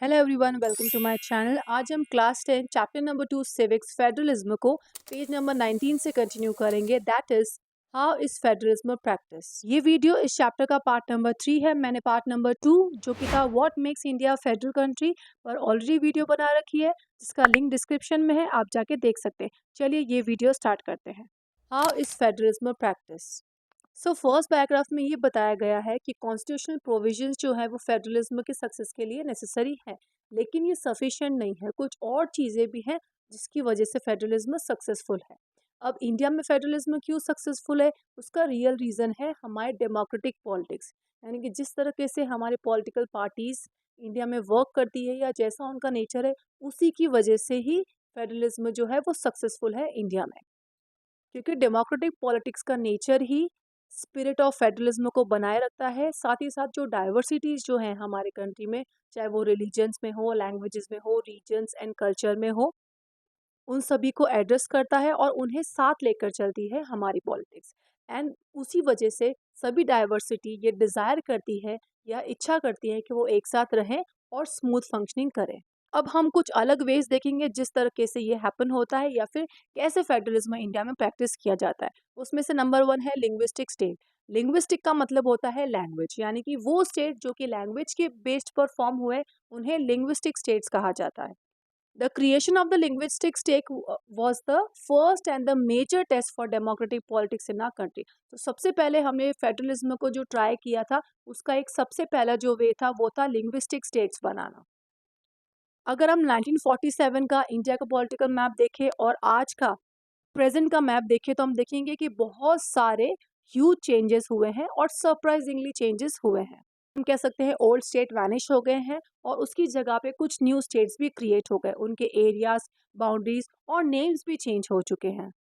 Hello everyone, welcome to my channel. आज हम class 10 chapter number 2 civics federalism को page number 19 से continue करेंगे। That is how is federalism practice. ये video इस चैप्टर का पार्ट नंबर 3 है। मैंने पार्ट नंबर 2 जो कि था what makes India federal country पर ऑलरेडी वीडियो बना रखी है, जिसका लिंक डिस्क्रिप्शन में है, आप जाके देख सकते हैं। चलिए ये वीडियो स्टार्ट करते हैं। How is federalism practice. First paragraph में ये बताया गया है कि कॉन्स्टिट्यूशनल प्रोविजंस जो है वो फेडरलिज्म के सक्सेस के लिए नेसेसरी है, लेकिन ये सफिशिएंट नहीं है। कुछ और चीज़ें भी हैं जिसकी वजह से फेडरलिज्म सक्सेसफुल है। अब इंडिया में फेडरलिज्म क्यों सक्सेसफुल है, उसका रियल रीज़न है हमारे डेमोक्रेटिक पॉलिटिक्स, यानी कि जिस तरीके से हमारे पॉलिटिकल पार्टीज इंडिया में वर्क करती है या जैसा उनका नेचर है, उसी की वजह से ही फेडरलिज्म जो है वो सक्सेसफुल है इंडिया में। क्योंकि डेमोक्रेटिक पॉलिटिक्स का nature he spirit of federalism को बनाए रखता है। साथ ही साथ जो डाइवर्सिटीज़ जो हैं हमारे कंट्री में, चाहे वो रिलीजन्स में हो, लैंग्वेजेस में हो, रीजन्स एंड कल्चर में हो, उन सभी को एड्रेस करता है और उन्हें साथ लेकर चलती है हमारी पॉलिटिक्स। एंड उसी वजह से सभी डाइवर्सिटी ये डिज़ायर करती है या इच्छा करती है कि वो एक साथ रहें और स्मूथ फंक्शनिंग करें। अब हम कुछ अलग वेज देखेंगे जिस तरीके से ये हैपन होता है या फिर कैसे फेडरलिज्म इंडिया में प्रैक्टिस किया जाता है। उसमें से नंबर 1 है लिंग्विस्टिक स्टेट। लिंग्विस्टिक का मतलब होता है लैंग्वेज, यानी कि वो स्टेट जो कि लैंग्वेज के बेस्ड पर फॉर्म हुए, उन्हें लिंग्विस्टिक स्टेट्स कहा जाता है। The creation of the linguistic state was the first and the major test for democratic politics in our country. तो सबसे पहले हमने फेडरलिज्म को जो ट्राई किया था, उसका एक सबसे पहला जो वे था वो था लिंग्विस्टिक स्टेट्स बनाना। अगर हम 1947 का इंडिया का पॉलिटिकल मैप देखें और आज का प्रेजेंट का मैप देखें, तो हम देखेंगे कि बहुत सारे ह्यूज चेंजेस हुए हैं और सरप्राइजिंगली चेंजेस हुए हैं। हम कह सकते हैं ओल्ड स्टेट वैनिश हो गए हैं और उसकी जगह पे कुछ न्यू स्टेट्स भी क्रिएट हो गए। उनके एरियाज, बाउंड्रीज और नेम्स भी चेंज हो चुके हैं।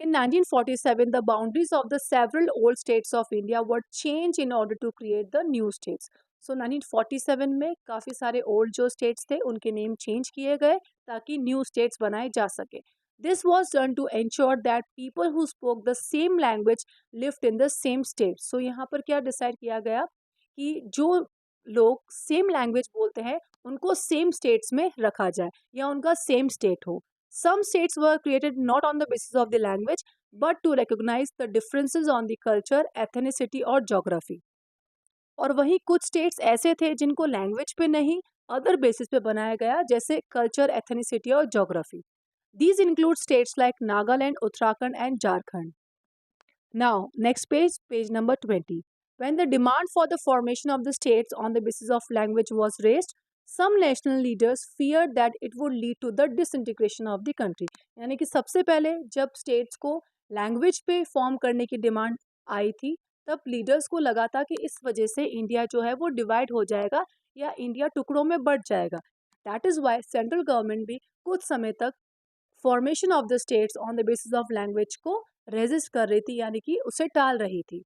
In 1947, the boundaries of the several old states of India were changed in order to create the new states. So 1947 में काफ़ी सारे old जो states थे उनके नेम चेंज किए गए ताकि new states बनाए जा सके। This was done to ensure that people who spoke the same language lived in the same state. So यहाँ पर क्या डिसाइड किया गया कि जो लोग सेम लैंग्वेज बोलते हैं उनको सेम स्टेट्स में रखा जाए या उनका सेम स्टेट हो। Some states were created not on the basis of the language, but to recognize the differences on the culture, ethnicity और geography. और वहीं कुछ स्टेट्स ऐसे थे जिनको लैंग्वेज पे नहीं, अदर बेसिस पे बनाया गया, जैसे कल्चर, एथनिसिटी और geography. These include states like Nagaland, Uttarakhand and Jharkhand. Now, next page, page number 20. When the demand for the formation of the states on the basis of language was raised, some national leaders feared that it would lead to the disintegration of the country. यानी कि सबसे पहले जब states को language पे form करने की demand आई थी, तब लीडर्स को लगा था कि इस वजह से इंडिया जो है वो डिवाइड हो जाएगा या इंडिया टुकड़ों में बढ़ जाएगा। That is why central government भी कुछ समय तक formation of the states on the basis of language को रेजिस्ट कर रही थी, यानी कि उसे टाल रही थी।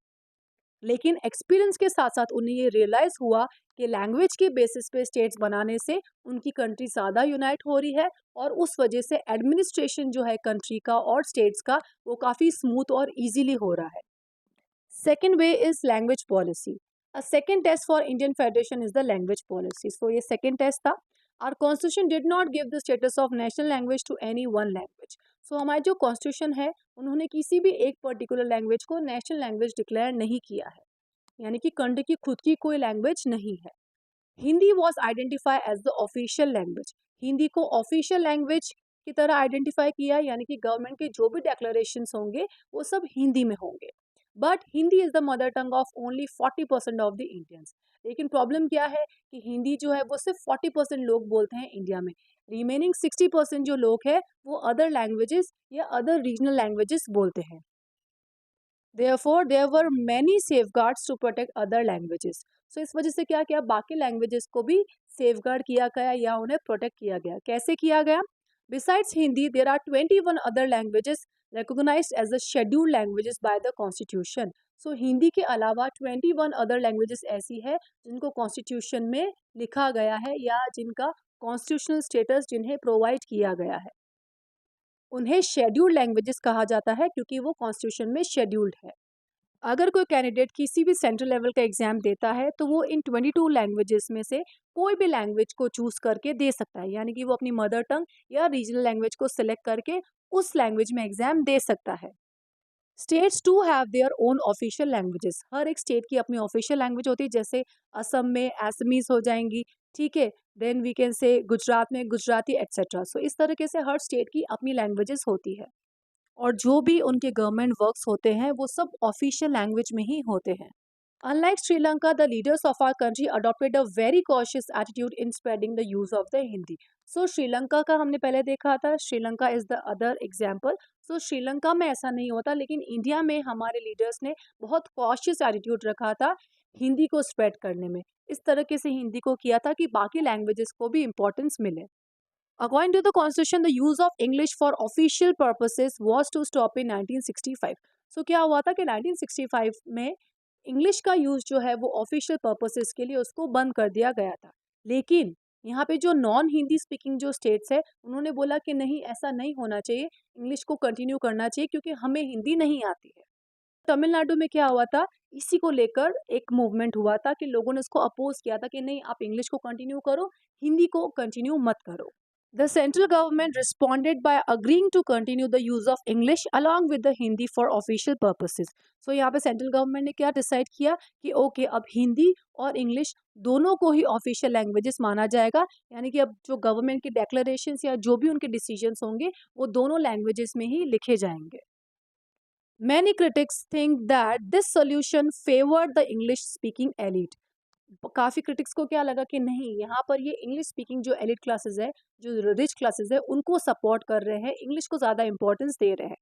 लेकिन एक्सपीरियंस के साथ साथ उन्हें ये रियलाइज़ हुआ कि लैंग्वेज के बेसिस पे स्टेट्स बनाने से उनकी कंट्री ज़्यादा यूनाइट हो रही है और उस वजह से एडमिनिस्ट्रेशन जो है कंट्री का और स्टेट्स का वो काफ़ी स्मूथ और इजीली हो रहा है। Second way is language policy. A second test for Indian federation is the language policy. So ये सेकेंड टेस्ट था। Our constitution did not give the status of national language to any one language. So हमारा जो constitution है, उन्होंने किसी भी एक particular language को नेशनल लैंग्वेज डिक्लेयर नहीं किया है, यानी कि कंट्री की खुद की कोई लैंग्वेज नहीं है। Hindi was identified as the official language. Hindi को ऑफिशियल लैंग्वेज की तरह आइडेंटिफाई किया, यानी कि गवर्नमेंट के जो भी डेक्लेरेशन होंगे वो सब हिंदी में होंगे। But Hindi is the mother tongue of only 40% of the Indians. लेकिन प्रॉब्लम क्या है कि हिंदी जो है वो सिर्फ 40% लोग बोलते हैं इंडिया में। रिमेनिंग 60% जो लोग हैं वो अदर लैंग्वेजेस या अदर रीजनल लैंग्वेजेस बोलते हैं। Therefore, there were many safeguards to protect other languages. So इस वजह से क्या किया, बाकी लैंग्वेजेस को भी सेफगार्ड किया गया या उन्हें प्रोटेक्ट किया गया। कैसे किया गया? Besides Hindi, there are 21 other languages recognized as the scheduled languages by the Constitution. So Hindi के अलावा 21 other languages ऐसी है जिनको कॉन्स्टिट्यूशन में लिखा गया है या जिनका कॉन्स्टिट्यूशनल स्टेटस जिन्हें प्रोवाइड किया गया है। उन्हें शेड्यूल्ड लैंग्वेजेस कहा जाता है क्योंकि वो कॉन्स्टिट्यूशन में शेड्यूल्ड है। अगर कोई कैंडिडेट किसी भी सेंट्रल लेवल का एग्जाम देता है तो वो इन 22 लैंग्वेजेस में से कोई भी लैंग्वेज को चूज करके दे सकता है, यानी कि वो अपनी मदर टंग या रीजनल लैंग्वेज को सिलेक्ट करके उस लैंग्वेज में एग्जाम दे सकता है। States to have their own official languages. हर एक स्टेट की अपनी ऑफिशियल लैंग्वेज होती है, जैसे असम में असमीज हो जाएंगी, ठीक है। Then we can say Gujarat में गुजराती एट्सेट्रा। सो इस तरीके से हर स्टेट की अपनी लैंग्वेजेस होती है और जो भी उनके गवर्नमेंट वर्क्स होते हैं वो सब ऑफिशियल लैंग्वेज में ही होते हैं। Unlike Sri Lanka, the leaders of our country adopted a very cautious attitude in spreading the use of the Hindi. So Sri Lanka का हमने पहले देखा था, Sri Lanka is the other example. So Sri Lanka में ऐसा नहीं होता, लेकिन इंडिया में हमारे लीडर्स ने बहुत कॉशियस एटीट्यूड रखा था हिंदी को स्प्रेड करने में। इस तरीके से हिंदी को किया था कि बाकी लैंग्वेजेस को भी इम्पोर्टेंस मिले। According to the constitution, the use of English for official purposes was to stop in 1965. So क्या हुआ था कि 1965 में इंग्लिश का यूज जो है वो ऑफिशियल पर्पसेस के लिए उसको बंद कर दिया गया था। लेकिन यहाँ पे जो नॉन हिंदी स्पीकिंग जो स्टेट्स है उन्होंने बोला कि नहीं, ऐसा नहीं होना चाहिए, इंग्लिश को कंटिन्यू करना चाहिए क्योंकि हमें हिंदी नहीं आती है। तमिलनाडु में क्या हुआ था, इसी को लेकर एक मूवमेंट हुआ था कि लोगों ने इसको अपोज किया था कि नहीं, आप इंग्लिश को कंटिन्यू करो, हिंदी को कंटिन्यू मत करो। The central government responded by agreeing to continue the use of English along with the Hindi for official purposes. So यहाँ पे सेंट्रल गवर्नमेंट ने क्या डिसाइड किया कि ओके, अब हिंदी और इंग्लिश दोनों को ही ऑफिशियल लैंग्वेजेस माना जाएगा, यानी कि अब जो गवर्नमेंट की डेक्लेरेशंस या जो भी उनके डिसीजंस होंगे वो दोनों लैंग्वेजेस में ही लिखे जाएंगे। Many critics think that this solution favored the English speaking elite. काफ़ी क्रिटिक्स को क्या लगा कि नहीं, यहाँ पर ये इंग्लिश स्पीकिंग जो एलिट क्लासेस है, जो रिच क्लासेस है, उनको सपोर्ट कर रहे हैं, इंग्लिश को ज़्यादा इंपॉर्टेंस दे रहे हैं।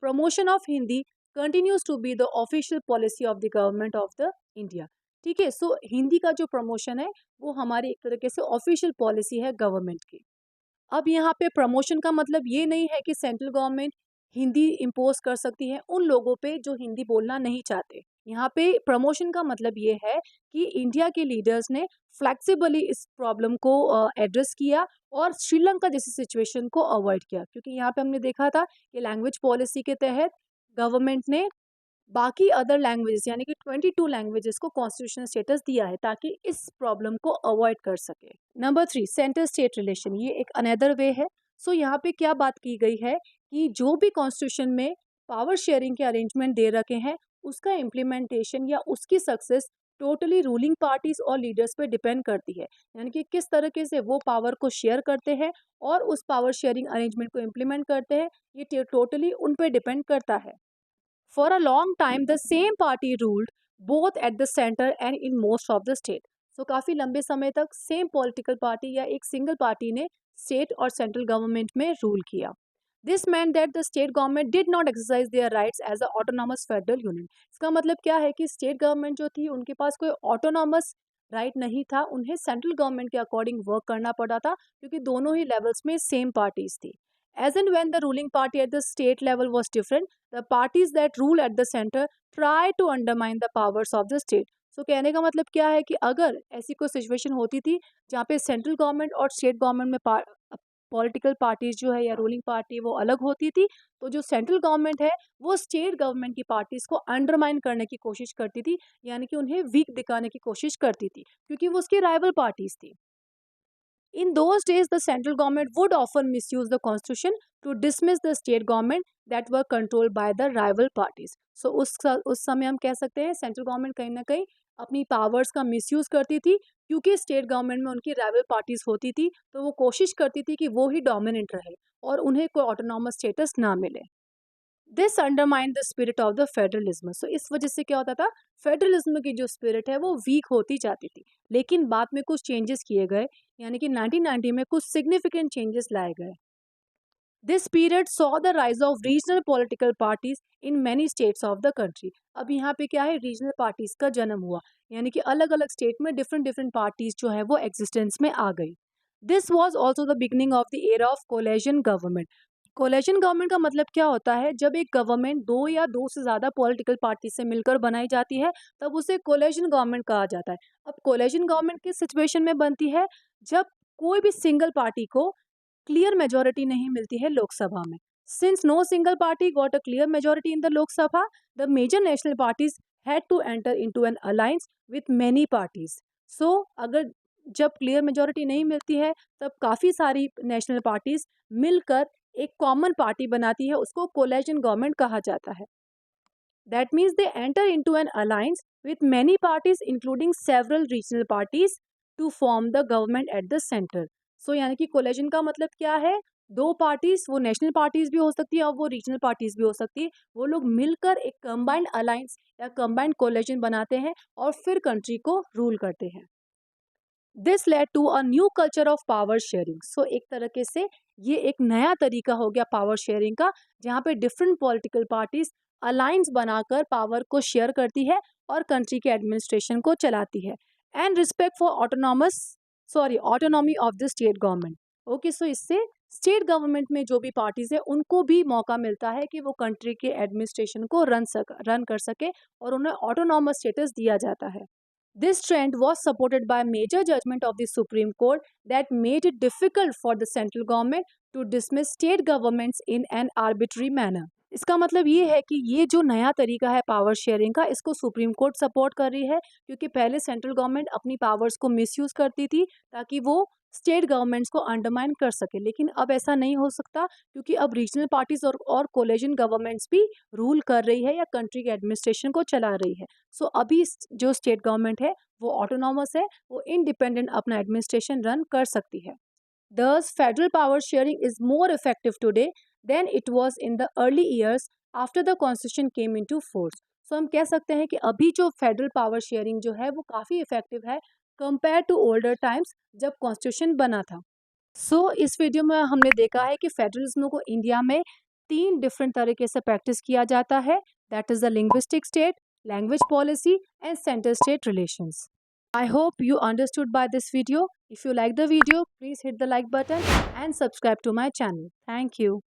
Promotion of Hindi continues to be the official policy of the government of the India. ठीक है, सो हिंदी का जो प्रमोशन है वो हमारी एक तरीके से ऑफिशियल पॉलिसी है गवर्नमेंट की। अब यहाँ पे प्रमोशन का मतलब ये नहीं है कि सेंट्रल गवर्नमेंट हिंदी इम्पोज कर सकती है उन लोगों पे जो हिंदी बोलना नहीं चाहते। यहाँ पे प्रमोशन का मतलब ये है कि इंडिया के लीडर्स ने फ्लेक्सिबली इस प्रॉब्लम को एड्रेस किया और श्रीलंका जैसी सिचुएशन को अवॉइड किया, क्योंकि यहाँ पे हमने देखा था कि लैंग्वेज पॉलिसी के तहत गवर्नमेंट ने बाकी अदर लैंग्वेजेस यानी कि 22 लैंग्वेजेस को कॉन्स्टिट्यूशनल स्टेटस दिया है ताकि इस प्रॉब्लम को अवॉइड कर सके। नंबर 3, सेंटर स्टेट रिलेशन, ये एक अनदर वे है। सो यहाँ पे क्या बात की गई है कि जो भी कॉन्स्टिट्यूशन में पावर शेयरिंग के अरेंजमेंट दे रखे हैं उसका इम्प्लीमेंटेशन या उसकी सक्सेस टोटली रूलिंग पार्टीज और लीडर्स पे डिपेंड करती है, यानी कि किस तरीके से वो पावर को शेयर करते हैं और उस पावर शेयरिंग अरेंजमेंट को इम्प्लीमेंट करते हैं, ये टोटली उन पे डिपेंड करता है। For a long time, the same party ruled both at the center and in most of the state. So काफ़ी लंबे समय तक सेम पॉलिटिकल पार्टी या एक सिंगल पार्टी ने स्टेट और सेंट्रल गवर्नमेंट में रूल किया। This meant that the state government did not exercise their rights as a autonomous federal union. इसका मतलब क्या है कि स्टेट गवर्नमेंट जो थी उनके पास कोई ऑटोनॉमस राइट नहीं था, उन्हें सेंट्रल गवर्नमेंट के अकॉर्डिंग वर्क करना पड़ा था क्योंकि दोनों ही लेवल्स में सेम पार्टीज थी। As and when the ruling party at the state level was different, the parties that rule at the center try to undermine the powers of the state. So कहने का मतलब क्या है कि अगर ऐसी कोई सिचुएशन होती थी जहाँ पे सेंट्रल गवर्नमेंट और स्टेट गवर्नमेंट में पॉलिटिकल पार्टीज जो है या रूलिंग पार्टी वो अलग होती थी, तो जो सेंट्रल गवर्नमेंट है वो स्टेट गवर्नमेंट की पार्टीज को अंडरमाइन करने की कोशिश करती थी, यानी कि उन्हें वीक दिखाने की कोशिश करती थी क्योंकि वो उसकी राइवल पार्टीज थी। In those days, the central government would often misuse the constitution to dismiss the state government that were controlled by the rival parties. So उस समय हम कह सकते हैं सेंट्रल गवर्नमेंट कहीं ना कहीं अपनी पावर्स का मिसयूज करती थी क्योंकि स्टेट गवर्नमेंट में उनकी राइवल पार्टीज होती थी, तो वो कोशिश करती थी कि वो ही डोमिनेंट रहे और उन्हें कोई ऑटोनॉमस स्टेटस ना मिले। This undermine the spirit of the federalism. So इस वजह से क्या होता था, फेडरलिज्म की जो स्पिरिट है वो वीक होती जाती थी। लेकिन बाद में कुछ चेंजेस किए गए, यानी कि 1990 में कुछ सिग्निफिकेंट चेंजेस लाए गए। This period saw the rise of regional political parties in many states of the country. अब यहाँ पे क्या है, रीजनल पार्टीज का जन्म हुआ, यानी कि अलग अलग स्टेट में डिफरेंट डिफरेंट पार्टीज जो है वो एग्जिस्टेंस में आ गई। This was also the beginning of the era of coalition government. Coalition government का मतलब क्या होता है, जब एक गवर्नमेंट दो या दो से ज़्यादा पॉलिटिकल पार्टी से मिलकर बनाई जाती है तब उसे कोलेशन गवर्नमेंट कहा जाता है। अब कोलेशन गवर्नमेंट किस सिचुएशन में बनती है, जब कोई भी सिंगल पार्टी को क्लियर मेजोरिटी नहीं मिलती है लोकसभा में। Since no single party got a clear majority in the Lok Sabha, the major national parties had to enter into an alliance with many parties. So अगर जब क्लियर मेजोरिटी नहीं मिलती है तब काफ़ी सारी नेशनल पार्टीज मिलकर एक कॉमन पार्टी बनाती है, उसको कोलिशन गवर्नमेंट कहा जाता है. That means they enter into an alliance with many parties including several regional parties to form the government at the center. So यानी कि कोलिशन का मतलब क्या है, दो पार्टीज, वो नेशनल पार्टीज भी हो सकती है और वो रीजनल पार्टीज भी हो सकती है, वो लोग मिलकर एक कंबाइंड अलायंस या कंबाइंड कोलिशन बनाते हैं और फिर कंट्री को रूल करते हैं. This led to a new culture of power sharing. So एक तरीके से ये एक नया तरीका हो गया पावर शेयरिंग का, जहाँ पे डिफरेंट पॉलिटिकल पार्टीज अलायंस बनाकर पावर को शेयर करती है और कंट्री के एडमिनिस्ट्रेशन को चलाती है. And respect for autonomy of the state government. Okay, so इससे स्टेट गवर्नमेंट में जो भी पार्टीज है उनको भी मौका मिलता है कि वो कंट्री के एडमिनिस्ट्रेशन को रन कर सके और उन्हें ऑटोनॉमस स्टेटस दिया जाता है. This trend was supported by a major judgment of the Supreme Court that made it difficult for the central government to dismiss state governments in an arbitrary manner. इसका मतलब ये है कि ये जो नया तरीका है पावर शेयरिंग का, इसको सुप्रीम कोर्ट सपोर्ट कर रही है, क्योंकि पहले सेंट्रल गवर्नमेंट अपनी पावर्स को मिसयूज करती थी ताकि वो स्टेट गवर्नमेंट्स को अंडरमाइन कर सके. लेकिन अब ऐसा नहीं हो सकता, क्योंकि अब रीजनल पार्टीज और कोलिशन गवर्नमेंट्स भी रूल कर रही है या कंट्री के एडमिनिस्ट्रेशन को चला रही है. सो अभी जो स्टेट गवर्नमेंट है वो ऑटोनॉमस है, वो इंडिपेंडेंट अपना एडमिनिस्ट्रेशन रन कर सकती है. Thus, federal power sharing is more effective today than it was in the early years after the constitution came into force. So हम कह सकते हैं कि अभी जो फेडरल पावर शेयरिंग जो है वो काफ़ी इफेक्टिव है कंपेयर टू ओल्डर टाइम्स जब कॉन्स्टिट्यूशन बना था. इस वीडियो में हमने देखा है कि फेडरलिज्म को इंडिया में 3 डिफरेंट तरीके से प्रैक्टिस किया जाता है. That is the linguistic state, language policy and center state relations. I hope you understood by this video. If you like the video, please hit the like button and subscribe to my channel. Thank you.